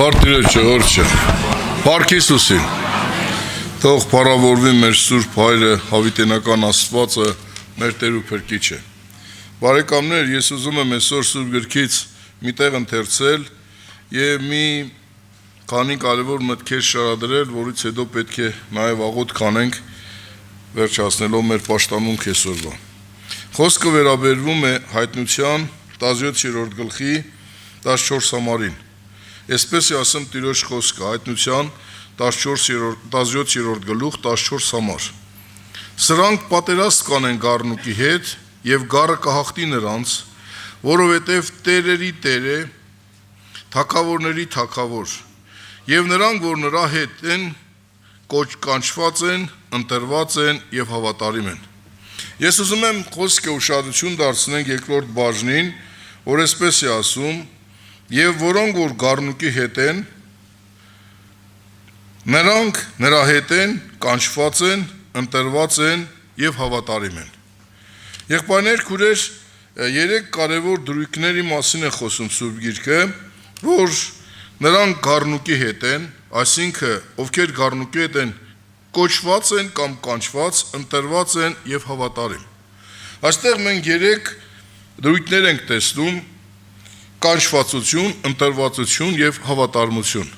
Պարտիրոջը, օրջը, պարկ Իսուսին, թող պարավորվի մեր սուրբ հայրը, հավիտենական աստվածը, մեր Տեր ու Փրկիչը։ Բարեկամներ, ես ուզում եմ այսօր սուրբ գրքից մի տեղ ընթերցել եւ մի քանի կարևոր մտքեր շարադրել, որից հետո պետք է նաեւ աղոթ կանենք, վերջացնելով մեր պաշտամունք այսօրվա։ Խոսքը վերաբերվում է Հայտնության 17-րդ գլխի 14 համարին։ Այսպես է ասում Տիրոջ խոսքը, Հայտնության 17-րդ գլուխ 14 համար։ Սրանք պատերաստ կանեն գառնուկի հետ եւ գառը կհաղթի նրանց, որովհետեւ Տերերի Տեր է, թագավորների թագավոր, եւ նրանք, որ նրա հետ են, կանչված են, ընտրված են եւ հավատարիմ են։ Ես ուզում եմ խոսքը ուշադրություն դարձնենք երկրորդ բաժնին, որ այսպես է ասում, եւ որոնք որ գառնուկի հետ են, նրանք նրա հետ են, կանչված են, ընտրված են եւ հավատարիմ են։ Եղբայրներ, քուրեր, երեք կարևոր դրույքների մասին է խոսում Սուրբ Գիրքը, որ նրանք գառնուկի հետ են, այսինքն ովքեր գառնուկի հետ են, կոչված են կամ կանչված, ընտրված են եւ հավատարիմ։ Այստեղ մենք երեք դրույքներ ենք տեսնում. կանչվածություն, ընտրվածություն եւ հավատարմություն։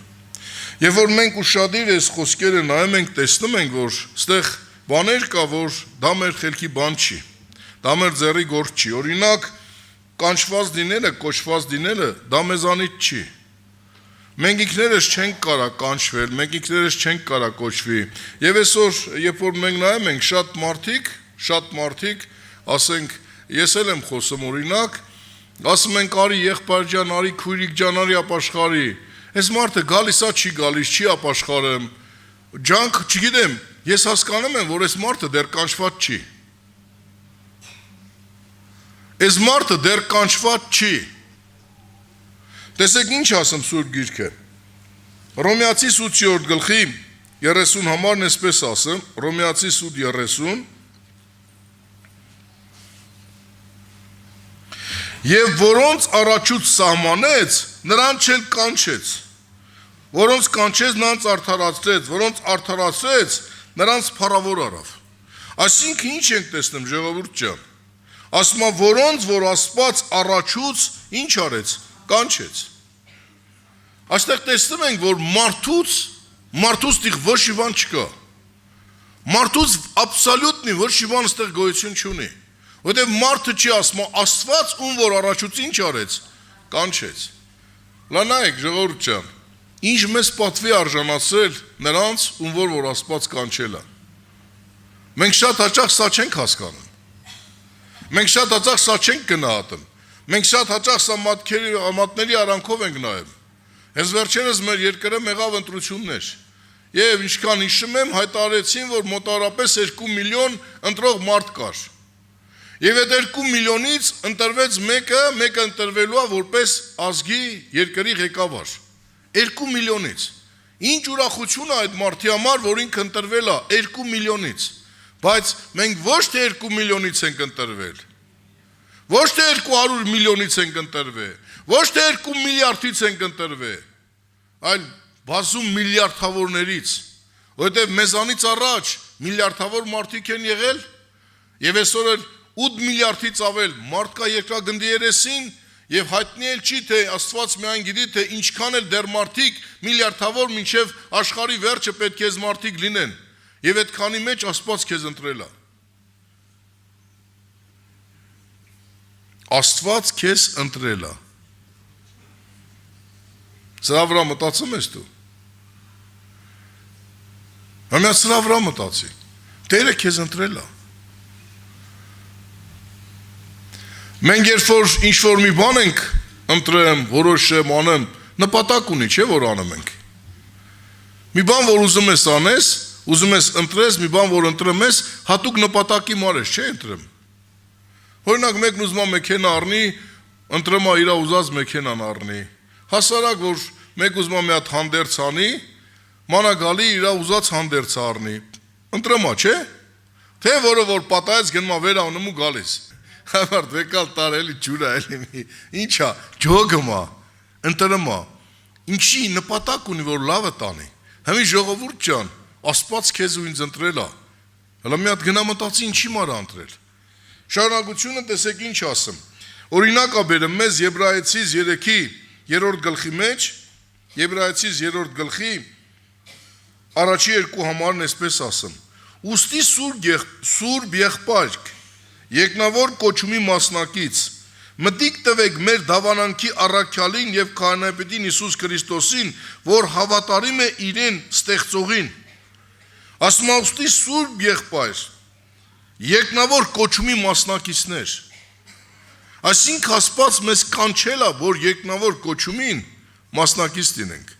Եվ որ մենք ուշադիր այս խոսքերը նայում ենք, տեսնում ենք, որ այստեղ բաներ կա, որ դա մեր խելքի բան չի, դա մեր ձեռի գործ չի։ Օրինակ, կանչված լինելը, կոչված լինելը, դա մեզանից չի։ Մենք ինքներս չենք կարա կանչվել, մենք ինքներս չենք կարա կոչվի։ Եվ այսօր, երբ որ մենք նայում ենք, շատ մարդիկ, ասենք, ես էլ եմ խոսում օրինակ, ասում ենք արի եղբայր ջան, արի քույրիկ ջան, արի ապաշխարի։ Այս մարդը գալիս է, չի գալիս, չի ապաշխարում։ Ջանք, չգիտեմ, ես հասկանում եմ, որ այս մարդը դեռ կանչված չի։ Այս մարդը դեռ կանչված չի։ Տեսեք ինչ ասում Սուրբ Գիրքը։ Հռոմեացի 8-րդ գլխի 30 համարն այսպես ասում, Հռոմեացի 8:30 Եվ որոնց առաջուց սահմանեց, նրանց չել կանչեց, որոնց կանչեց, նրանց արդարացրեց, որոնց արդարացրեց, նրանց փառավոր արավ։ Այսինքն ինչ ենք տեսնում, ժողովուրդ ջան, ասում է, որոնց որ Աստված առաջուց ինչ արեց, կանչեց։ Այստեղ տեսնում ենք, որ մարդուց տիղ ոչ մի բան չկա, մարդուց աբսոլյուտնի ոչ մի բան այստեղ գոյություն չունի։ Որտեւ մարդը չի ասում, Աստված ում որ առաջուց ինչ արեց, կանչեց։ Լանայեք ժողովուրդ ջան, ինչ մեզ պատվի արժանացրել նրանց, ում որ Աստված կանչել է։ Մենք շատ հաճախ սա չենք հասկանում։ Մենք շատ հաճախ սա չենք գնահատում։ Մենք շատ հաճախ սա մատների արանքով ենք նայում։ Հենց վերջերս մեր երկրում եղավ ընտրություններ։ Եվ ինչքան հիշում եմ, հայտարարեցին, որ մոտավորապես 2 միլիոն ընտրող մարդ կար։ Եվ այդ 2 միլիոնից ընտրվեց մեկը ընտրվելու է որպես ազգի երկրի ղեկավար։ 2 միլիոնից։ Ինչ ուրախություն է այդ մարդի համար, որ ինքը ընտրվել է 2 միլիոնից։ Բայց մենք ոչ թե 2 միլիոնից ենք ընտրվել։ Ոչ թե 200 միլիոնից ենք ընտրվել։ Ոչ թե 2 միլիարդից ենք ընտրվել, այլ բազում միլիարդավորներից։ Որովհետև մեզանից առաջ միլիարդավոր մարդիկ են եղել, եւ այսօր 8 միլիարդից ավել մարդ կա երկրագնդի երեսին եւ հայտնի էլ չի, թե Աստված միայն գիտի, թե ինչքան էլ դեռ մարդիկ միլիարդավոր մինչեւ աշխարհի վերջը պետք է այս մարդիկ լինեն եւ այդքանի մեջ Աստված քեզ ընտրել է։ Աստված քեզ ընտրել է։ Սրա վրա մտածում ես դու։ Համա սրա վրա մտածի։ Տերը քեզ ընտրել է։ Մենք երբ որ ինչ-որ մի բան ենք ընտրեմ, որոշեմ, անեմ, նպատակ ունի, չէ՞ որ անում ենք։ Մի բան, որ ուզում ես անես, ուզում ես ընտրես, մի բան, որ ընտրում ես, հատուկ նպատակի մարես, չէ՞ ընտրեմ։ Օրինակ մեկն ուզում է մեքենա առնի, ընտրում է իր ուզած մեքենան առնի։ Հասարակ որ մեկ ուզում է մի հատ հանդերձ անի, մանա գալի իր ուզած հանդերձը առնի։ Ընտրում է, չէ՞։ Թե որը որ պատահեց գնում է վեր անում ու գալիս։ Հավարդ վեկալ տարելի ջուրա էլի ինչա, ջոգմա, ընտրմա, Ինչի նպատակ ունի, որ լավը տանի։ Հիմի ժողովուրդ ջան, Աստված քեզ ու ինձ ընտրել է։ Հələ մի հատ գնա մտածի ինչի մարա ընտրել։ Շարունակությունը տեսեք ինչ ասեմ։ Օրինակ ա բերեմ մեզ Եբրայեցիս 3-ի 3-րդ գլխի մեջ, Եբրայեցիս 3-րդ գլխի առաջի երկու համարն էսպես ասեմ. Ուստի սուրբ եղբայր, եկնավոր կոչումի մասնակից, մտիկ տվեք մեր դավանանքի առաքյալին եւ քահանայապետին Հիսուս Քրիստոսին, որ հավատարիմ է իրեն ստեղծողին։ Ասում ուստի սուրբ եղբայր, եկնավոր կոչումի մասնակիցներ։ Այսինքն Աստված մեզ կանչել է, որ եկնավոր կոչումին մասնակից լինենք։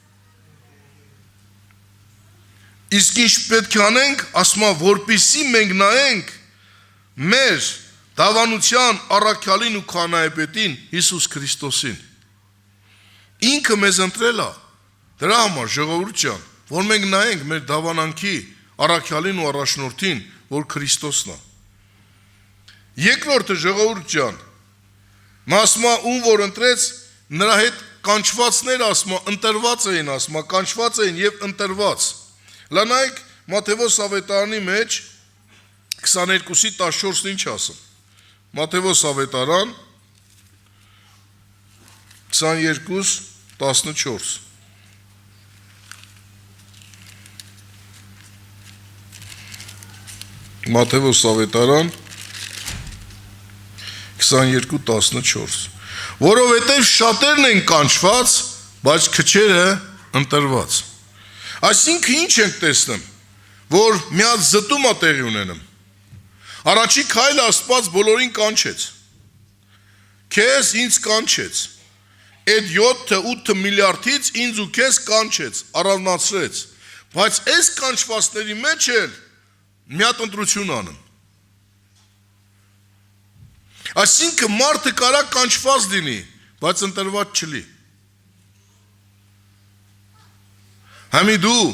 Իսկ ինչ պետք է անենք, ասում որպեսզի մենք նայենք մեր դավանության առաքյալին ու քահանայապետին Հիսուս Քրիստոսին։ Ինքը մեզ ընտրել է, դրա համար ժողովուրդ ջան, որ մենք նայենք մեր դավանանքի առաքյալին ու առաջնորդին, որ Քրիստոսն է։ Երկրորդը ժողովուրդ ջան, ասում ում որ ընտրեց, նրա հետ կանչվածներ ասում ընտրված էին, ասում կանչված էին եւ ընտրված։ Լանայք Մատթեոս ավետարանի մեջ 22-ի 14-ն ինչ ասում։ Մատթեոս ավետարան 22:14 Մատթեոս ավետարան 22:14 Որովհետև շատերն են կանչված, բայց քչերը ընտրված։ Այսինքն ինչ ենք տեսնում, որ մի հատ զտում է տեղի ունենում։ Առաջի քայլը Աստված բոլորին կանչեց։ Քեզ ինձ կանչեց։ Այդ 7-8 միլիարդից ինձ ու քեզ կանչեց, առանձնացրեց։ Բայց այս կանչվածների մեջ էլ մի հատ ընտրություն անում։ Այսինքն մարդը կարա կանչված լինի, բայց ընտրված չլի։ Համի դու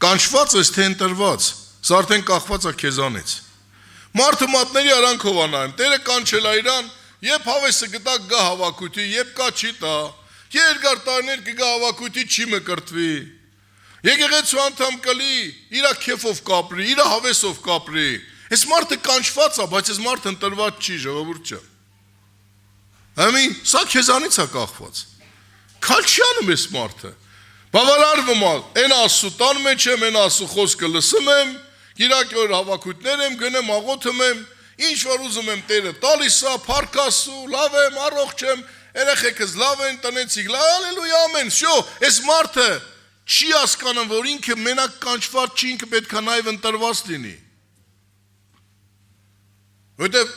կանչված ես թե ընտրված, սա արդեն կախված է քեզանից։ Մարդը մատների արանքով անայում, Տերը կանչել է իրան, երբ հավեսը գտա գա հավաքույթի, երբ կա չի տա, երկար տարիներ կգա հավաքույթի չի մկրտվի։ Եկեղեցու անդամ կլի, իրա քեֆով կապրի, իրա հավեսով կապրի։ Այս մարդը կանչված է, բայց այս մարդը ընտրված չի, ժողովուրդ ջան։ Համի, սա քեզանից է կախված։ Քալ չի անում այս մարդը։ Բավարարվում է, այն ասու տան մեջ եմ, այն ասու խոսքը լսում եմ, գիրակի օր հավաքույթներ եմ, գնեմ աղոթում եմ, ինչ որ ուզում եմ Տերը տալիս է, փառք Աստծու, լավ եմ, առողջ եմ, երեխեքս լավ են, տնեցիք, հալելույա, ամեն, շո, այս մարդը չի հասկանում, որ ինքը մենակ կանչված չի, ինքը պետք է նաև ընտրված լինի։ Որտեւ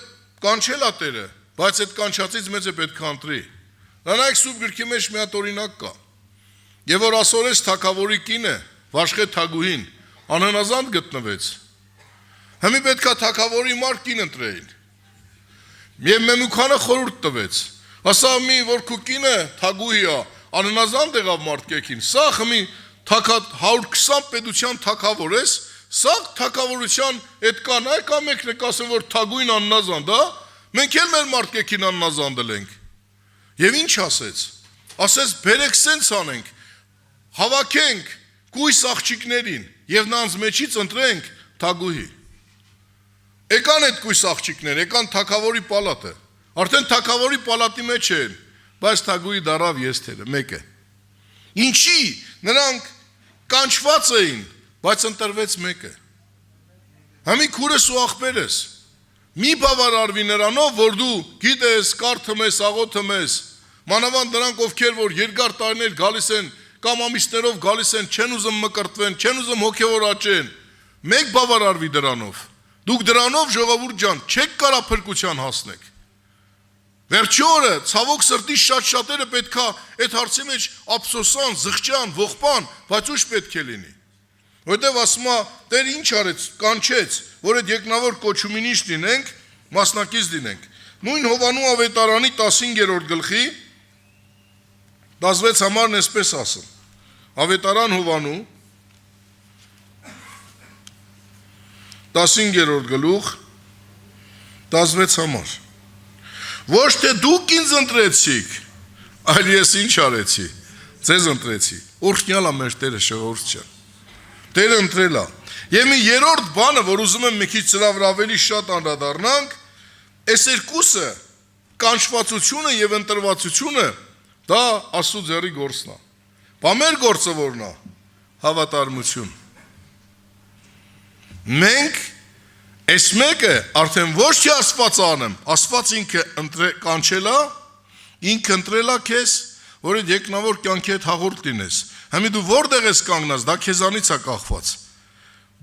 կանչել է Տերը, բայց այդ կանչածից մեծ է պետք է ընտրի։ Նայեք Սուրբ գրքի մեջ մի հատ օրինակ կա։ Եվ որ Ասորես թագավորի կինը, Վաշխե թագուհին, անհնազանդ գտնվեց։ Հիմի պետք է թագավորի մարդ կին ընտրեին։ Եվ Մեմուքանը խորհուրդ տվեց։ Ասա մի որ քու կինը թագուհի է, անհնազանդ եղավ մարդկեքին։ Սա հիմի 120 պետության թագավոր ես, սա թագավորության այդ կան, այ կա մեկն է ասում որ թագուհին անհնազանդ, հա։ Մենք էլ մեր մարդկեքին անհնազանդել ենք։ Եվ ինչ ասեց։ Ասեց բերեք սենց անենք, հավաքենք կույս աղջիկներին եւ նրանց մեջից ընտրենք թագուհի։ Եկան այդ կույս աղջիկներ, եկան թագավորի պալատը։ Արդեն թագավորի պալատի մեջ են, բայց թագուհի դարավ եսթերը, մեկը։ Ինչի նրանք կանչված էին, բայց ընտրվեց մեկը։ Համի քուրս ու աղբերս։ Մի բավարարվի նրանով, որ դու գիտես, կարդում ես, աղոթում ես, մանավանդ նրանք ովքեր որ երկար տարիներ գալիս են կամ ամիսներով գալիս են, չեն ուզում մկրտվեն, չեն ուզում հոգևոր աճեն, մեկ բավարարվի դրանով։ Դուք դրանով ժողովուրդ ջան չեք կարա փրկության հասնեք։ Վերջի օրը ցավոք սրտի շատ-շատերը պետքա այդ հարցի մեջ ափսոսան, զղջան, ողբան, բայց ուշ պետք է լինի։ Որտեւ ասում է Տերը ինչ արեց, կանչեց, որ այդ եկնավոր կոչումին ինչ լինենք, մասնակից լինենք։ Նույն Հովանու ավետարանի 15-րդ գլխի 16 համարն էսպես ասում։ Ավետարան Հովանու 15-րդ գլուխ 16 համար։ Ոչ թե դուք ինձ ընտրեցիք, այլ ես ինչ արեցի։ Ձեզ ընտրեցի, օրհնյալ է մեր Տերը ժողովուրդ ջան, Տերը ընտրել է, եւ մի երրորդ բանը, որ ուզում եմ մի քիչ սրա վրա ավելի շատ անդրադառնանք, այս երկուսը, կանչվածությունը եւ ընտրվածությունը, դա Աստծո ձեռի գործն է, բա մեր գործը որն է, հավատարմություն, մենք այս մեկը արդեն ոչ թե Աստված անեմ, Աստված ինքը կանչել է, ինքը ընտրել է քեզ, որ այդ երկնավոր կյանքի հետ հաղորդ լինես, հիմա դու որտեղ ես կանգնած, դա քեզանից է կախված,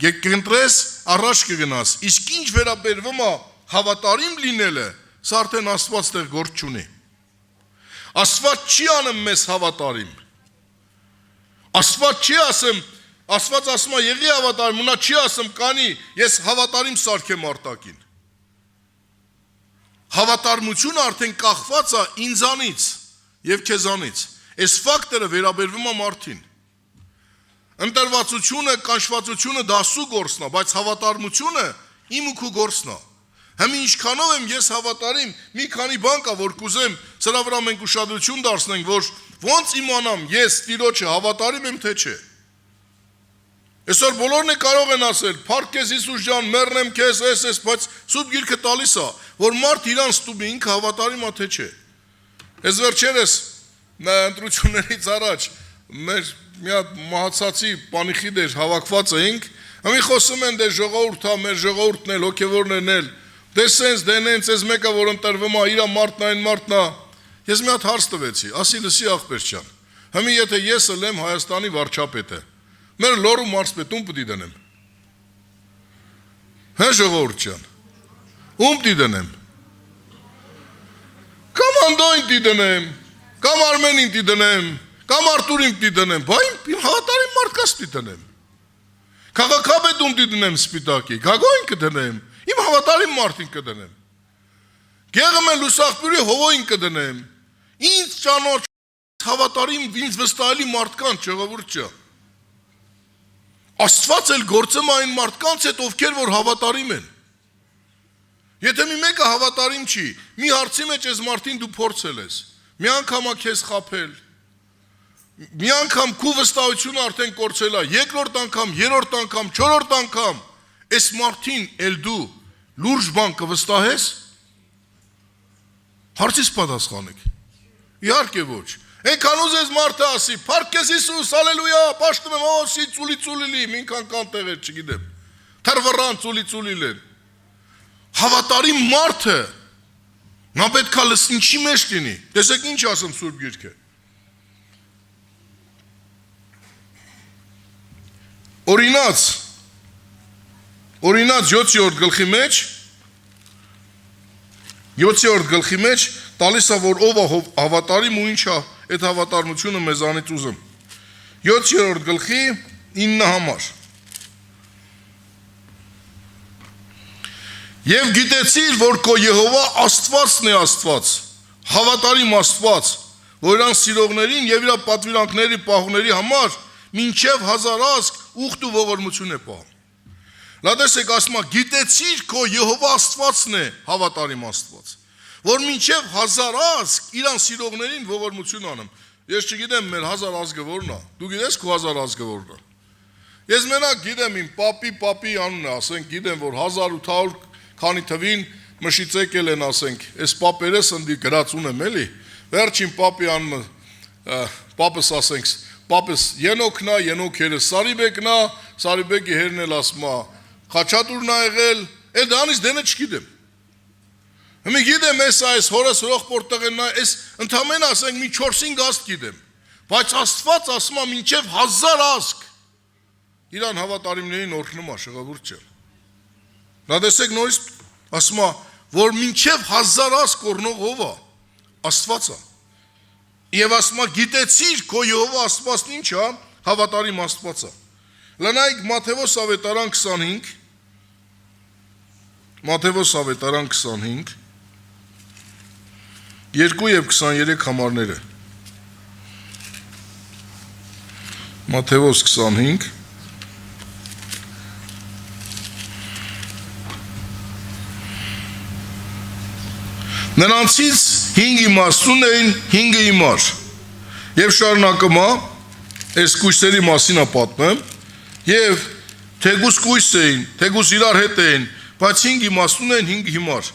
կընտրես, առաջ կգնաս, իսկ ինչ վերաբերվում է հավատարիմ լինելը, սա արդեն Աստված տեղ գործ չունի, Աստված չի անում մեզ հավատարիմ, Աստված չի ասում, Աստված ասում է եղի հավատարիմ, ու նա չի ասում կանի, ես հավատարիմ սարքեմ արտակին, հավատարմությունը արդեն կախված է ինձանից և քեզանից, այս ֆակտորը վերաբերվում է մարդին, ընտրվածությունը, կանչվածությունը դա Աստծո գործն է, բայց հավատարմությունը իմ ու քո գործն է, հիմա ինչքանով եմ ես հավատարիմ, մի քանի բան կա, որ կուզեմ, սրա վրա մենք ուշադրություն դարձնենք, որ ոնց իմանամ ես Տիրոջը հավատարիմ եմ թե չէ, այսօր բոլորն կարող են ասել, փառք քեզ Հիսուս ջան, մեռնեմ քեզ, բայց Սուրբ Գիրքը տալիս է, որ մարդ իրան ստուգի, ինքը հավատարիմ է թե չէ, այս վերջերս ընտրություններից առաջ մեր մի հատ մահացածի պանիխիդ էր հավաքված էինք, հիմա խոսում են դե ժողովուրդ է, մեր ժողովուրդն էլ, հոգևորներն էլ, դե սենց, դե նենց, այս մեկը որ ընտրվում է, իրա մարդն այն մարդն է, ես մի հատ հարց տվեցի, ասի լսի աղբեր ջան, հիմա եթե ես եմ Հայաստանի վարչապետը, մեր լոռու մարզպետ ում պիտի դնեմ, հա ժողովուրդ ջան, ում պիտի դնեմ, կամ Անդոյին պիտի դնեմ, կամ Արմենին պիտի դնեմ, կամ Արտուրին պիտի դնեմ, բա իմ հավատարիմ մարդկանց պիտի դնեմ, քաղաքապետում պիտի դնեմ սպիտակի, Գագոյին կդնեմ, իմ հավատարիմ մարդին կդնեմ, Գեղմեն Լուսախբյուրի հովոյին կդնեմ, ինձ ճանոչ հավատարիմ, ինձ վստահելի մարդկանց ժողովուրդ ջան, Աստված էլ գործում է այն մարդկանց հետ, ովքեր որ հավատարիմ են, եթե մի մեկը հավատարիմ չի, մի հարցի մեջ այս մարդին դու փորձել ես, մի անգամ է քեզ խաբել, մի անգամ քո վստահությունը արդեն կորցել է, երկրորդ անգամ, երրորդ անգամ, չորրորդ անգամ, այս մարդին էլ դու լուրջ բան կվստահես, հարցից պատասխանեք, իհարկե ոչ, այնքան ուզես մարդը ասի, փառք քեզ Հիսուս, հալելույա, պաշտում եմ, օսի ծուլի, մինքան կան տեղեր, չգիտեմ, թրվռան ծուլի լեն, հավատարիմ մարդը, նա պետք է ինչի մեջ լինի, տեսեք ինչ ասում Սուրբ Գիրքը, օրինաց 7-րդ գլխի մեջ տալիս է, որ ով է հավատարիմ ու ինչ է այդ հավատարմությունը մեզանից ուզում, 7-րդ գլխի 9 համար, Եվ գիտեցիր, որ քո Եհովա Աստվածն է Աստված, հավատարիմ Աստված, որ իրան սիրողներին եւ իր պատվիրանքների պահողների համար մինչեւ 1000 ազգ ուխտ ու ողորմություն է պահում։ Լատեսեք ասում է, գիտեցիր քո Եհովա Աստվածն է հավատարիմ Աստված, որ մինչեւ 1000 ազգ իրան սիրողներին ողորմություն անում։ Ես չգիտեմ մեր 1000 ազգը որն է։ Դու գիտես քո 1000 ազգը որն է։ Ես մենակ գիտեմ իմ պապի անունը, ասենք գիտեմ, որ 1800 քանի թվին մշից եկել են, ասենք, այս պապերս ընդի գրած ունեմ էլի, վերջին պապի անունը, պապս ասենք, պապս Ենոքն է, Ենոքերը Սարիբեկն է, Սարիբեկի հերն էլ ասում է, Խաչատուրն է եղել, էլ դրանից դենը չգիտեմ։ Հիմա գիտեմ այս հորս հրոխպորտեղն է, այս ընդամենը ասենք մի 4-5 ազգ գիտեմ, բայց Աստված ասում է մինչև 1000 ազգ իրան հավատարիմներին օրհնում է ժողովուրդ ջան։ Նա տեսեք նորից ասում է, որ մինչև 1000 ազգ օրհնող ով է, Աստված է։ Եվ ասում է, գիտեցիր քո Եհովա Աստվածն ինչ է, հավատարիմ Աստված է։ Լնայք Մատթեոս ավետարան 25, Մատթեոս ավետարան 25, 2 և 23 համարները։ Մատթեոս 25, Նրանցից 5 իմաստուն էին, 5-ը հիմար, Եվ շարունակում է, այս կույսերի մասին է պատմեմ, եւ թեգուս կույս էին, թեգուս իրար հետ էին, բայց 5 իմաստուն են, 5 հիմար։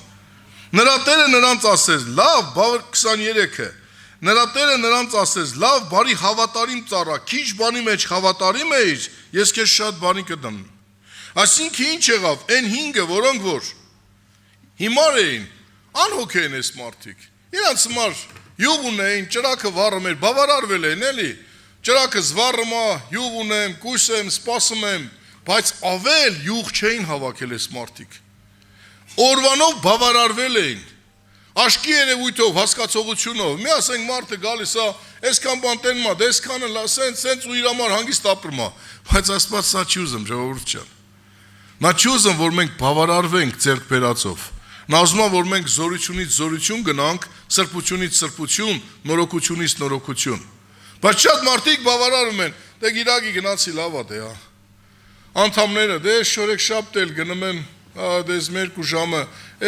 Նրա տերը նրանց ասեց, լավ, 23-ը, նրա տերը նրանց ասեց, լավ, բարի հավատարիմ ծառա, քիչ բանի մեջ հավատարիմ էիր, ես քեզ շատ բանի կդամ։ Այսինքն ինչ եղավ, այն 5-ը, որոնք որ հիմար էին, անհոգ էին այս մարդիկ։ Իրանց համար յուղ ունեին, ճրակը վառում էր, բավարարվել էին, էլի։ Ճրակը զվառում է, յուղ ունեմ, կույս եմ, սպասում եմ, բայց ավել յուղ չէին հավաքել այս մարդիկ։ Օրվանով բավարարվել էին, աշկի երևույթով, հասկացողությունով, մի ասենք մարդը գալիս է, այսքան բան տենում է, այսքանը սենց ու իր համար հանգիստ ապրում է, բայց Աստված սա չի ուզում, ժողովուրդ ջան։ Նա չի ուզում, որ մենք բավարարվենք ձեռք բերածով։ Նա ուզում է, որ մենք զորությունից զորություն գնանք, սրբությունից սրբություն, նորոգությունից նորոգություն։ Բայց շատ մարդիկ բավարարում են, դե գիրակի գնացի լավ է դե, անդամները, դե շորեքշաբթ էլ գնում եմ, դες 2 ժամը,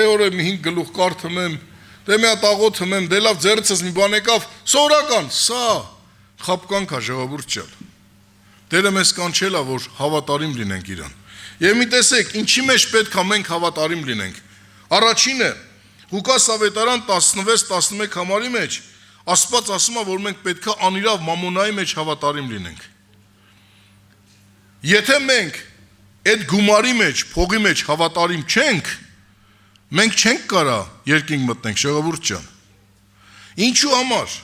օրը 5 գլուխ կարդում եմ, դե մի հատ աղոթ հմեմ, դե լավ ձեռքս մի բան եկավ, սովորական, սա խապկանք է ժողովուրդ ջան։ Տերը մեզ կանչել է, որ հավատարիմ լինենք իրան։ Եվ մի տեսեք, ինչի մեջ պետք է մենք հավատարիմ լինենք։ Առաջինը, Ղուկաս ավետարան 16-11 համարի մեջ Աստված ասում է, որ մենք պետք է անիրավ մամոնայի մեջ հավատարիմ լինենք։ Եթե մենք այդ գումարի մեջ, փողի մեջ հավատարիմ չենք, մենք չենք կարա երկինք մտնենք, ժողովուրդ ջան։ Ինչու համար։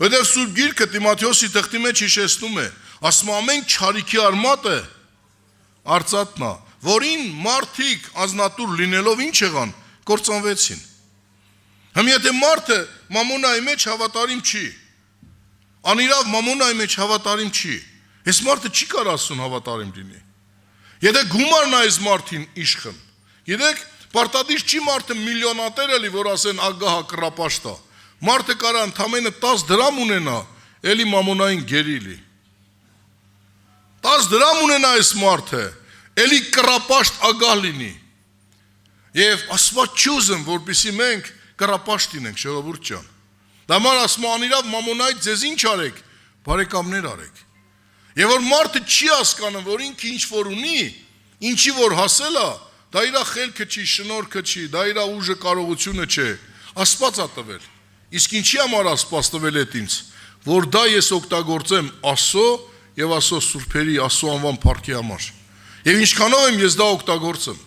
Որտեղ Սուրբ Գիրքը Տիմոթեոսի թղթի մեջ հիշեցնում է, ասում ամեն չարիքի արմատը արծաթն է, որին մարդիկ ազնատուր լինելով ինչ եղան, կործանվեցին։ Հմ եթե մարդը մամոնայի մեջ հավատարիմ չի, անիրավ մամոնայի մեջ հավատարիմ չի, այս մարդը չի կար Աստծուն հավատարիմ լինի։ Եթե գումարն այս մարդին իշխն, գիտեք, պարտադիր չի մարդը միլիոնատեր էլի, որ ասեն ագահա կռապաշտա, մարդը կարա ընդամենը 10 դրամ ունենա, էլի մամոնային գերի լի։ 10 դրամ ունենա այս մարդը, էլի կռապաշտ ագահ լինի։ Եվ Աստված չի ուզում, որպեսզի մենք կռապաշտ լինենք, ժողովուրդ ջան։ Դամար ասում անիրավ մամոնայից ձեզ ինչ արեք, բարեկամներ արեք։ Եվ որ մարդը չի հասկանում, որ ինքը ինչ որ ունի, ինչի որ հասել է, դա իր խելքը չի, շնորհքը չի, դա իր ուժը կարողությունը չէ, Աստված է տվել։ Իսկ ինչի համար Աստված տվել է ինձ, որ դա ես օգտագործեմ Աստծո եւ Աստծո սուրբերի, Աստծո անվան փառքի համար։ Եվ ինչքանով եմ ես դա օգտագործում։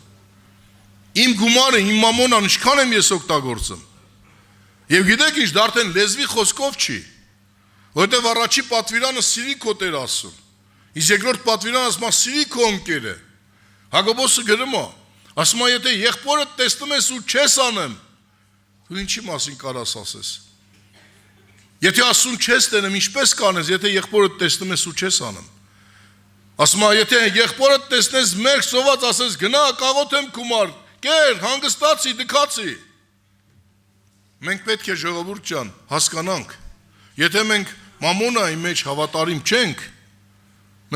Իմ գումարը, իմ մամոնան ինչքան եմ ես օգտագործում։ Եվ գիտեք ինչ, դա արդեն լեզվի խոսքով չի, որովհետև առաջի պատվիրանը սիրի քո Տեր ասում։ Իսկ երկրորդ պատվիրանը ասում է սիրի քո ընկերը։ Հակոբոսը գրում է, ասում է եթե եղբորդ տեսնում ես ու չես անում, դու ինչի մասին կարաս ասես։ Եթե ասում չես տենում, ինչպես կանես, եթե եղբորդ տեսնում ես ու չես անում։ Ասում է եթե եղբորդ տեսնես մերկ սոված ասես գնա կաղոթեմ գումար, կեր, հանգստացի, դքացի։ Մենք պետք է ժողովուրդ ջան հասկանանք, եթե մենք մամոնայի մեջ հավատարիմ չենք,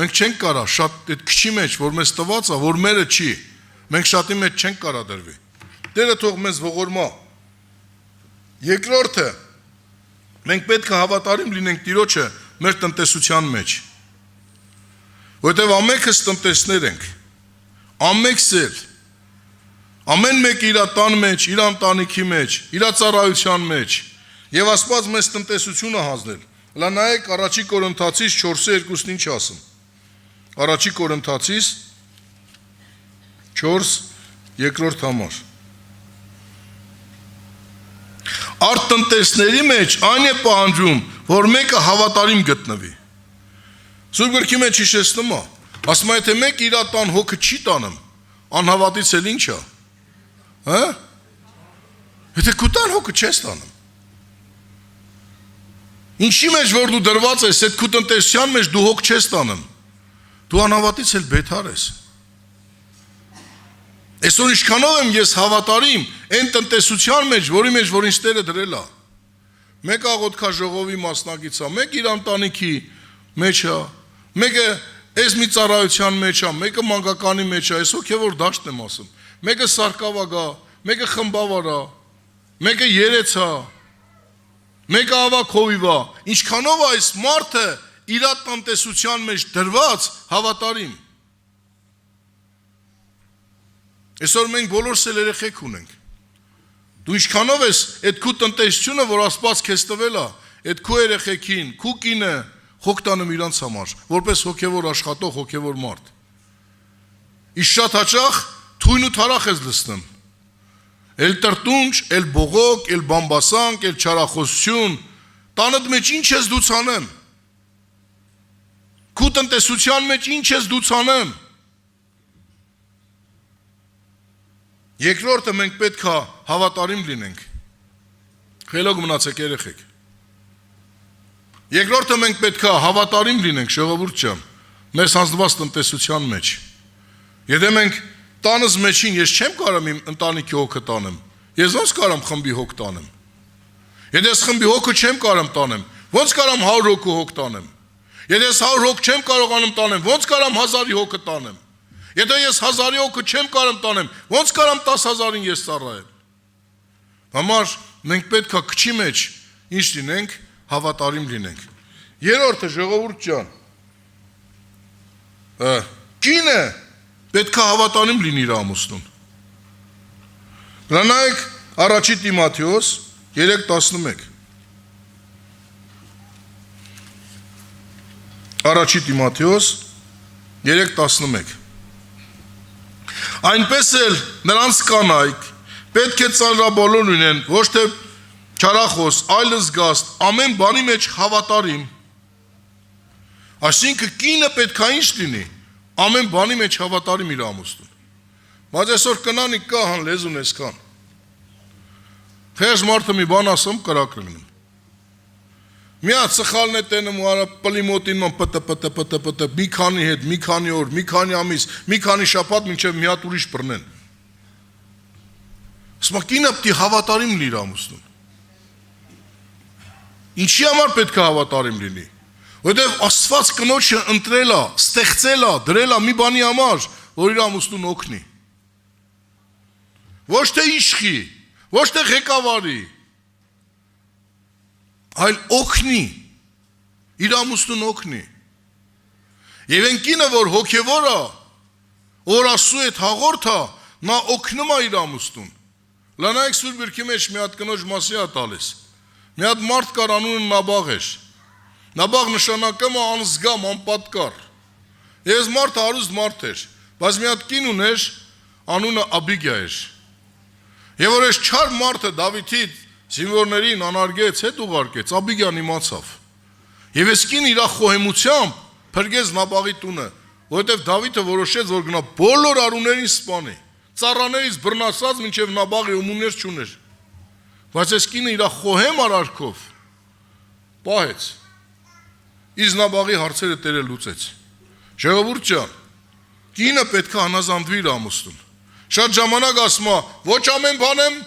մենք չենք կարա շատ այդ քչի մեջ, որ մեզ տված է, որ մերը չի, մենք շատի մեջ չենք կարա դրվի։ Տերը թող մեզ ողորմա։ Երկրորդը, մենք պետք է հավատարիմ լինենք Տիրոջը մեր տնտեսության մեջ, որովհետև ամենքս տնտեսներ ենք, ամենքսել, ամեն մեկ իր տան մեջ, իր ընտանիքի մեջ, իր ծառայության մեջ, եւ Աստված մեզ տնտեսությունը հանձնել։ Հլա նայեք առաջի Կորինթացիս 4:2-ն ինչ ասում։ Առաջի Կորինթացիս 4 համար։ Արդ տնտեսների մեջ այն է պահանջում, որ մեկը հավատարիմ գտնվի։ Սուրբ Գրքի մեջ հիշեցնում է, ասում է եթե մեկ իր տան հոգը չի տանում, անհավատից էլ ինչ է։ Հա? Եթե քո տան հոգը չես տանում։ Ինչի մեջ որ դու դրված ես, այդ քո տնտեսության մեջ դու հոգ չես տանում։ Դու անհավատից էլ բեթար ես։ Այսօր ինչքանով եմ ես հավատարիմ այն տնտեսության մեջ, որի մեջ որ ինձ Տերը դրել է։ Մեկ աղոթքա ժողովի մասնակից է, մեկ իր ընտանիքի մեջ է, մեկը այս մի ծառայության մեջ է, մեկը մանկականի մեջ է, այս հոգևոր դաշտն եմ ասում։ Մեկը սարկավագ է, մեկը խմբավար է, մեկը երեց է, Մեկը ավակ հովիվա, ինչքանով այս մարդը իր տնտեսության մեջ դրված հավատարիմ։ Այսօր մենք բոլորս էլ երեխեք ունենք։ Դու ինչքանով ես այդ քու տնտեսությունը, որ Աստված քեզ տվել է, այդ քու երեխեքին, քու կինը խոք տանում իրանց համար, որպես հոգևոր աշխատող, հոգևոր մարդ։ Իշ շատ հաճախ թույն ու թարախ ես լսնում։ Էլ տրտունջ, էլ բողոք, էլ բամբասանք, էլ չարախոսություն, տանդ մեջ ինչ ես դու ցանեմ։ Քու տնտեսության մեջ ինչ ես դու ցանեմ։ Երկրորդը մենք պետք է հավատարիմ լինենք։ Խելոք մնացեք երեխեք։ Երկրորդը մենք պետք է հավատարիմ լինենք, ժողովուրդ ջան, մեր հանձնված տնտեսության մեջ։ Եթե մենք տանս մեջին ես չեմ կարող իմ ընտանիքի հոգը տանեմ, ես ոնց կարամ խմբի հոգ տանեմ։ Եթե ես խմբի հոգը չեմ կարող տանեմ, ոնց կարամ 100 հոգու հոգ տանեմ։ Եթե ես 100 հոգ չեմ կարողանում տանեմ, ոնց կարամ 1000-ի հոգը տանեմ։ Եթե ես 1000-ի հոգը չեմ կարող տանեմ, ոնց կարամ 10,000-ին ես ծառայեմ։ Համար մենք պետք է քչի մեջ ինչ լինենք, հավատարիմ լինենք։ Երրորդը ժողովուրդ ջան, կինը պետք է հավատարիմ լինի իր ամուսնուն։ Գրանայք առաջի Տիմոթեոս 3:11։ Առաջի Տիմոթեոս 3:11։ Այնպես էլ նրանց կանայք պետք է ծանրաբոլոր լինեն, ոչ թե չարախոս, այլ զգաստ, ամեն բանի մեջ հավատարիմ։ Այսինքն կինը պետք է ինչ լինի, ամեն բանի մեջ հավատարիմ իր ամուսնուն։ Բայց այսօր կնանի կա հան լեզուն այսքան։ Խեղճ մարդը մի բան ասում կրակ լինում։ Մի հատ սխալն է տենում ու արա պլիմոտին ման պտ, մի քանի հետ, մի քանի օր, մի քանի ամիս, մի քանի շաբաթ մինչև մի հատ ուրիշ բռնեն։ Ասում կինը պետք է հավատարիմ լինի իր ամուսնուն։ Ինչի համար պետք է հավատարիմ լինի։ Որտեղ Աստված կնոջը ընտրել է, ստեղծել է, դրել է մի բանի համար, որ իր ամուսնուն օգնի։ Ոչ թե իշխի, ոչ թե ղեկավարի, այլ օգնի, իր ամուսնուն օգնի։ Եվ այն կինը, որ հոգևոր է, որ Աստծու հետ հաղորդ է, նա օգնում է իր ամուսնուն։ Լանայք Սուրբ Գրքի մեջ մի հատ կնոջ մասի է տալիս։ Մի հատ մարդ կար, անունը Նաբաղ էր։ Նաբաղ նշանակում է անզգամ, անպատկառ։ Ես մարդը հարուստ մարդ էր, բայց մի հատ կին ուներ, անունը Աբիգիա էր։ Եվ որ այս չար մարդը Դավիթի զինվորներին անարգեց, հետ ուղարկեց, Աբիգիան իմացավ։ Եվ այս կին իր խոհեմությամբ փրկեց Նաբաղի տունը, որովհետև Դավիթը որոշեց, որ գնա բոլոր արուներին սպանի, ծառաներից բռնացած մինչև Նաբաղի ումուներ չուներ։ Բայց այս կինը իր խոհեմ արարքով պահեց։ Իսկ Նաբաղի հարցերը Տերը լուծեց։ Ժողովուրդ ջան, կինը պետք է հնազանդվի իր ամուսնուն։ Շատ ժամանակ ասում է, ոչ ամեն բան եմ։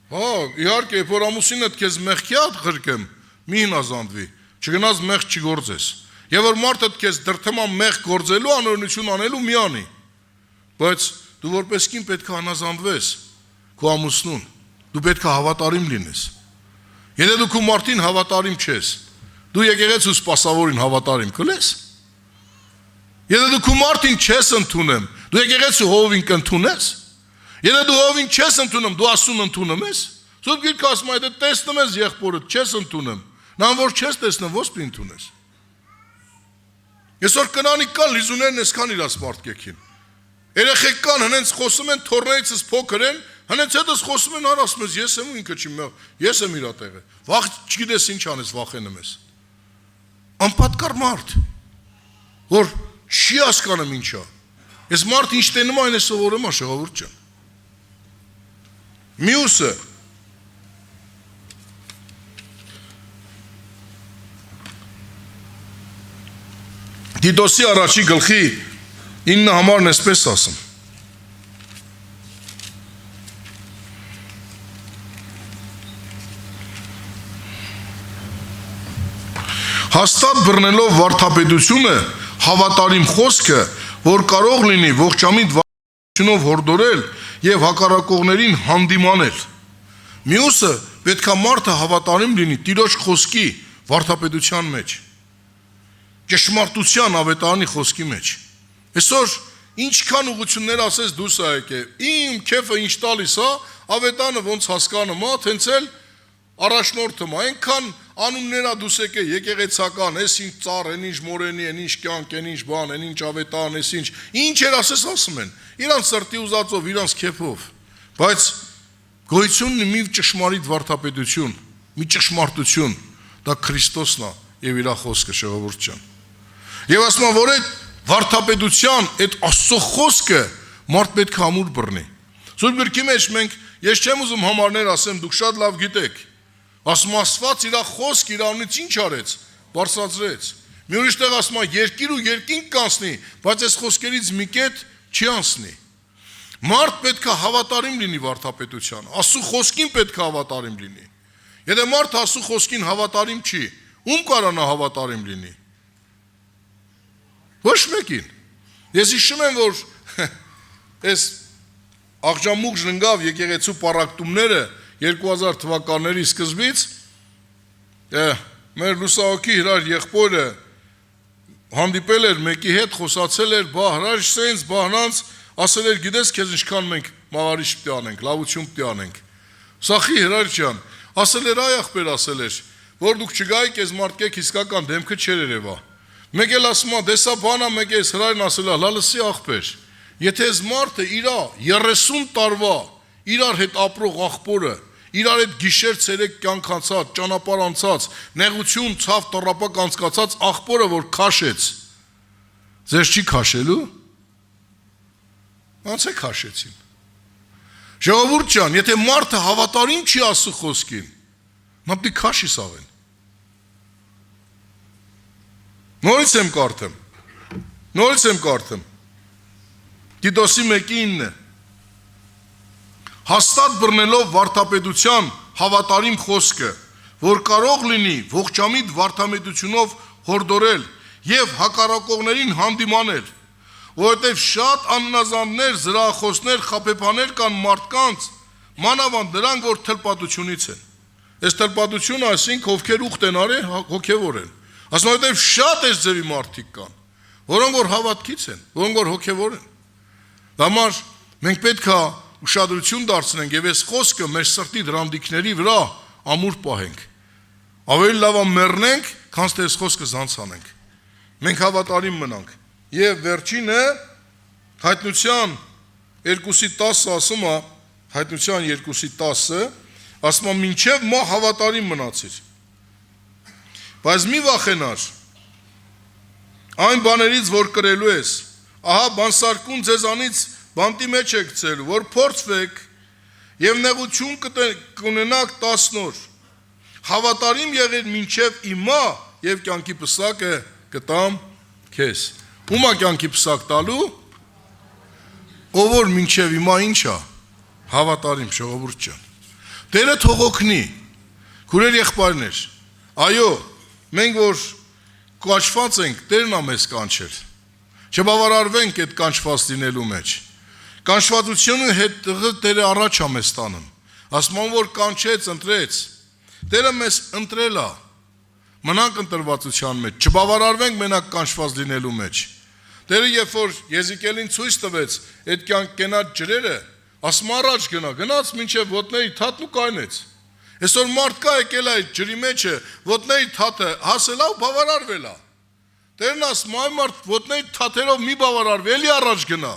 Հա, իհարկե, որ ամուսինդ քեզ մեղքի հատ ղրկեմ, մի հնազանդվի, չգնաս մեղք չգործես։ Եվ որ մարդդ քեզ դրթում է մեղք գործելու, անօրենություն անելու, մի անի։ Բայց դու որպես կին պետք է հնազանդվես քո ամուսնուն։ Դու պետք է հավատարիմ լինես։ Եթե դու քո մարդին հավատարիմ չես, դու եկեղեցու սպասավորին հավատարիմ կլես։ Եթե դու քո մարդին չես ընդունում, դու եկեղեցու հովին կընդունես։ Եթե դու հովին չես ընդունում, դու Աստծուն ընդունում ես։ Սուրբ Գիրքը ասում է, եթե տեսնում ես եղբորդ, չես ընդունում, նա որ չես տեսնում, ո՞ց պիտի ընդունես։ Այսօր կնանի կան լիզուներն այսքան իրաց մարդկեքին։ Երեխեք կան, հենց խոսում են, թորներիցս փոքր են, հենց հետս խոսում են, ասում ես, ես եմ ու ինքը չի մեղ, ես եմ իր տեղը։ Վախ չգիտես ինչ անես, վախենում ես։ Անպատկառ մարդ, որ չի հասկանում ինչա։ Այս մարդ ինչ տենում այն է սովորում է, ժողովուրդ ջան։ Մյուսը Տիտոսի առաջի գլխի 9 համարն էսպես ասում։ Հաստատ բռնելով վարդապետությունը, հավատարիմ խոսքը, որ կարող լինի ողջամիտ վարդապետությունով հորդորել և հակառակողներին հանդիմանել։ Մյուսը պետք է մարդը հավատարիմ լինի Տիրոջ խոսքի վարդապետության մեջ, ճշմարտության ավետարանի խոսքի մեջ։ Այսօր ինչքան ուղղություններ ասես դուրս ա եկե, իմ քեֆը ինչ տալիս է, ավետանը ոնց հասկանում է, թենց էլ առաջնորդում է, այնքան անուններա դուս եկե եկեղեցական, այս ինչ ծառ, այն ինչ մորենի, այն ինչ կյանք, այն ինչ բան, այն ինչ ավետարան, այս ինչ էր ասես ասում են, իրանց սրտի ուզածով, իրանց քեֆով, բայց գոյությունն մի ճշմարիտ վարդապետություն, մի ճշմարտություն, դա Քրիստոսն է եւ իր խոսքը ժողովուրդ ջան։ Եվ ասում եմ, որ այդ վարդապետության, այդ Աստծո խոսքը մարդ պետք է ամուր բռնի։ Սուրբ գրքի մեջ մենք, ես չեմ ուզում համարներ ասեմ, դուք շատ լավ գիտեք, ասում Աստված իր խոսքը իր անունից ինչ արեց, բարձրացրեց։ Մի ուրիշ տեղ ասում երկիր ու երկինք կանցնի, բայց այս խոսքերից մի կետ չի անցնի։ Մարդ պետք է հավատարիմ լինի վարդապետության, Աստծո խոսքին պետք է հավատարիմ լինի։ Եթե մարդ Աստծո խոսքին հավատարիմ չի, ում կարանա հավատարիմ լինի։ Ոչ մեկին։ Ես հիշում եմ, որ այս աղջամուղ ժնգավ եկեղեցու պառակտումները 2000 թվականների սկզբից մեր լուսահոգի Հրար եղբորը հանդիպել էր մեկի հետ, խոսացել էր, բա Հրար սենց, բահնանց, ասել էր, գիտես քեզ ինչքան մենք մավարիշ պիտի անենք, լավություն պիտի անենք։ Սախի Հրար ջան, ասել էր, այ ախպեր ասել էր, որ դուք չգայիք, այս մարդկեք իսկական դեմքը չեր երևա։ Մեկ էլ ասում է, դեսա բանա, մեկ էլ Հրարն ասել է, լալսի ախպեր, եթե այս մարդը իրա 30 տարվա իրար հետ ապրող աղբորը, իրար հետ գիշեր ցերեկ կյանք անցած, ճանապարհ անցած, նեղություն, ցավ, տռապակ անցկացած աղբորը, որ քաշեց, ձեզ չի քաշելու։ Ոնց է քաշեցին։ Ժողովուրդ ջան, եթե մարդը հավատարիմ չի Աստծո խոսքին, նա պիտի քաշի սավեն։ Նորից եմ կարդում։ Տիտոսի 1:9 հաստատ բռնելով վարդապետության հավատարիմ խոսքը, որ կարող լինի ողջամիտ վարդամետությունով հորդորել եւ հակառակողներին հանդիմանել, որովհետեւ շատ աննազաններ, զրահախոսներ, խաբեբաներ կան մարդկանց, մանավանդ նրանք, որ թլպատությունից են։ Այս թլպատությունը այսինքն ովքեր ուխտ են արել, հոգևոր են։ Ասում եմ, որովհետեւ շատ այս ձևի մարդիկ կան, որոնք որ հավատքից են, որոնք որ հոգևոր են։ Դամար մենք պետք է ուշադրություն դարձնենք եւ այս խոսքը մեր սրտի դրամդիկների վրա ամուր պահենք։ Ավելի լավ է մեռնենք, քան թե այս խոսքը զանցանենք։ Մենք հավատարիմ մնանք։ Եվ վերջինը Հայտնության 2:10 ասում է, Հայտնության 2:10 ասում է, մինչև մահ հավատարիմ մնացիր։ Բայց մի վախենար այն բաներից, որ կրելու ես, ահա բանսարկուն ձեզանից բանտի մեջ եք գցելու, որ փորձվեք եւ նեղություն կունենաք 10 օր։ Հավատարիմ եղիր մինչև իմա եւ կյանքի պսակը կտամ քեզ։ Ումա կյանքի պսակ տալու, ով որ մինչև իմա ինչա, հավատարիմ ժողովուրդ ջան։ Տերը թող օգնի, քուրեր եղբայրներ։ Այո, մենք որ կանչված ենք, Տերն է մեզ կանչել։ Չբավարարվենք այդ կանչված լինելու մեջ։ Կանչվածությունը հետ Տերը առաջ է մեզ տանում։ Ասում են, որ կանչեց, ընտրեց։ Տերը մեզ ընտրել է։ Մնանք ընտրվածության մեջ, չբավարարվենք մենակ կանչված լինելու մեջ։ Տերը երբ որ Եզիկելին ցույց տվեց այդ կյանք կենած ջրերը, ասում առաջ գնաց մինչև ոտների թաթն ու կայնեց։ Այսօր մարդ կա եկել այդ ջրի մեջը, ոտների թաթը հասել է ու բավարարվել է։ Տերն ասում այ մարդ ոտների թաթերով մի բավարարվի, էլի առաջ գնա։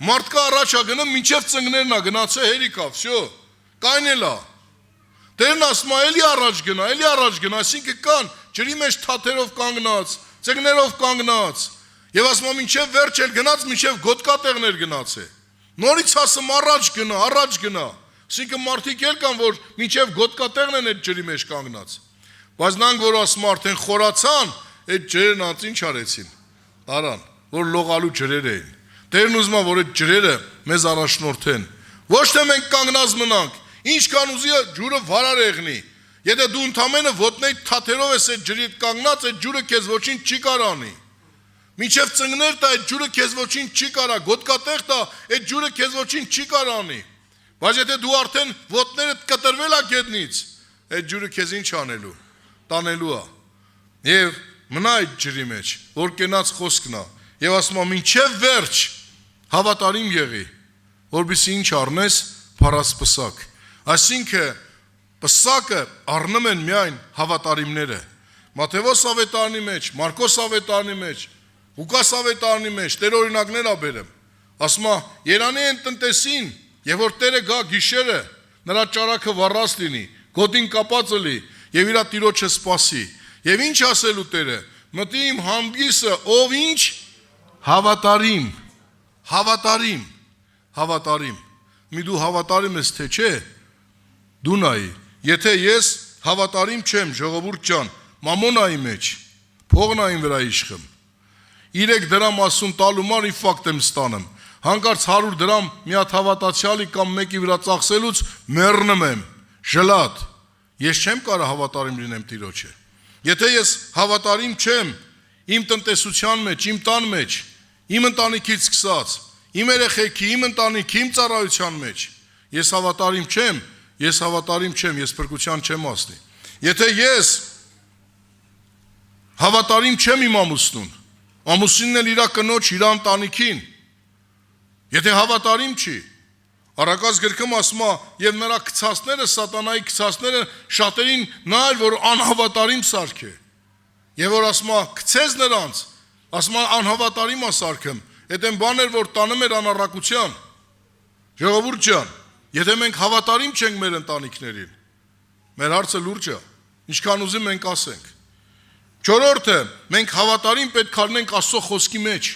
Մարդկա առաջ է գնում, մինչև ծնկներն է գնացել հերիքա, վсё, կայնել է։ Տերն ասում էլի առաջ գնա, այսինքն կան ջրի մեջ թաթերով կանգնած, ծնկներով կանգնած, եւ ասում մինչև վերջ էլ գնաց, մինչև գոտկատեղներ գնացել։ Նորից ասում առաջ գնա։ Այսինքն մարդիկ էլ կան, որ մինչև գոտկատեղն են այդ ջրի մեջ կանգնած։ Բայց նրանք, որ ասում արդեն խորացան, այդ ջրերն անց ինչ արեցին։ Տարան, որ լողալու ջրեր էին։ Տերն ուզում է, որ այդ ջրերը մեզ առաջնորդեն։ Ոչ թե մենք կանգնած մնանք, ինչքան ուզի ջուրը վարար եղնի։ Եթե դու ընդամենը ոտների թաթերով ես այդ ջրի հետ կանգնած, այդ ջուրը քեզ ոչինչ չի կարանի։ Մինչև ծնկներ տա այդ ջուրը քեզ ոչինչ չի կարա, գոտկատեղ տա այդ ջուրը քեզ ոչինչ չի կարանի։ Բայց եթե դու արդեն ոտներդ կտրվել ա գետնից, այդ ջուրը քեզ ինչ անելու, տանելու ա։ Եվ մնա այդ ջրի մեջ, որ կենաց խոսքն ա, եւ ասում ա մինչև վերջ հավատարիմ եղի, որպեսզի ինչ առնես, փառած պսակ։ Այսինքն պսակը առնում են միայն հավատարիմները։ Մատթեոս ավետարանի մեջ, Մարկոս ավետարանի մեջ, Ղուկաս ավետարանի մեջ Տեր օրինակներ ա բերեմ։ Ասում ա երանի են տնտեսին, եւ որ Տերը գա գիշերը, նրա ճարակը վառած լինի, գոտին կապածը լի, եւ իր տիրոջը սպասի։ Եվ ինչ ասելու Տերը, մտի իմ հանդիսը, ով ինչ հավատարիմ, հավատարիմ, հավատարիմ։ Մի դու հավատարիմ ես թե չէ, դու նայի։ Եթե ես հավատարիմ չեմ, ժողովուրդ ջան, մամոնայի մեջ, փողնային վրա իշխեմ։ 3 դրամ ասում տալու ման իֆակտ եմ ստանում։ Հանկարծ 100 դրամ մի հատ հավատացյալի կամ մեկի վրա ծախսելուց մեռնում եմ, ժլատ։ Ես չեմ կարող հավատարիմ լինեմ Տիրոջը։ Եթե ես հավատարիմ չեմ իմ տնտեսության մեջ, իմ տան մեջ, իմ ընտանիքից սկսած, իմ երեխեքի, իմ ընտանիքի, իմ ծառայության մեջ, ես հավատարիմ չեմ, ես փրկության չեմ հասնի։ Եթե ես հավատարիմ չեմ իմ ամուսնուն, ամուսինն էլ իր կնոջ, իր ընտանիքին, եթե հավատարիմ չի, Առակաց գրքում ասում է, եւ նրա քցածները, սատանայի քցածները շատերին նայր, որ անհավատարիմ սարք է։ Եվ որ ասում է, քցես նրանց, ասում է անհավատարիմ է սարքում, այդ են բաներ, որ տանում էր անառակության։ Ժողովուրդ ջան, եթե մենք հավատարիմ չենք մեր ընտանիքներին, մեր հարցը լուրջ է, ինչքան ուզի մենք ասենք։ Չորրորդը, մենք հավատարիմ պետք է լինենք Աստծո խոսքի մեջ։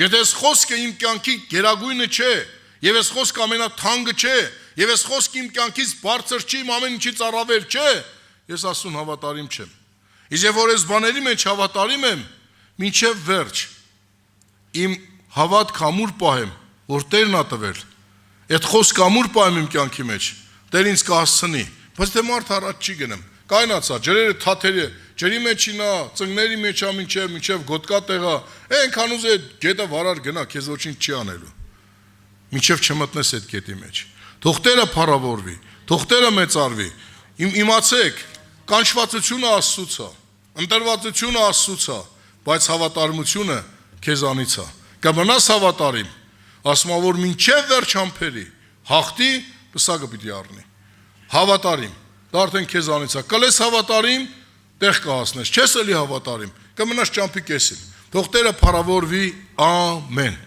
Եթե այս խոսքը իմ կյանքի գերագույնը չէ, եւ այս խոսքը ամենաթանկը չէ, եւ այս խոսքը իմ կյանքից բարձր չի, իմ ամեն ինչից առավել չէ, ես Աստծուն հավատարիմ չեմ։ Իսկ եւ որ այս բաների մեջ հավատարիմ եմ, մինչեւ վերջ իմ հավատք ամուր պահեմ, որ Տերն ա տվել։ Այդ խոսքը ամուր պահեմ իմ կյանքի մեջ, Տեր ինձ կհասցնի, բայց դե մարդ առաջ չի գնում։ Կայնացա, ջրերը թաթերը, ջրի մեջին ա, ծնկների մեջ ա մինչև գոտկա տեղա, այնքան ուզե գետը վարար գնա, քեզ ոչինչ չի անելու։ Մինչև չմտնես այդ գետի մեջ։ Թող Տերը փառավորվի, թող Տերը մեծարվի։ Իմացեք, կանչվածությունը Աստծուց է, ընտրվածությունը Աստծուց է, բայց հավատարմությունը քեզանից է։ Կմնաս հավատարիմ, ասում ա որ մինչև վերջ համբերի, հաղթի պսակը պիտի առնի։ Հավատարիմ, դա արդեն քեզանից է։ Կլես հավատարիմ, տեղ կհասնես, չես էլի հավատարիմ, կմնաս ճամփի կեսին։ Թող Տերը փառավորվի, ամեն։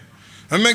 Մենք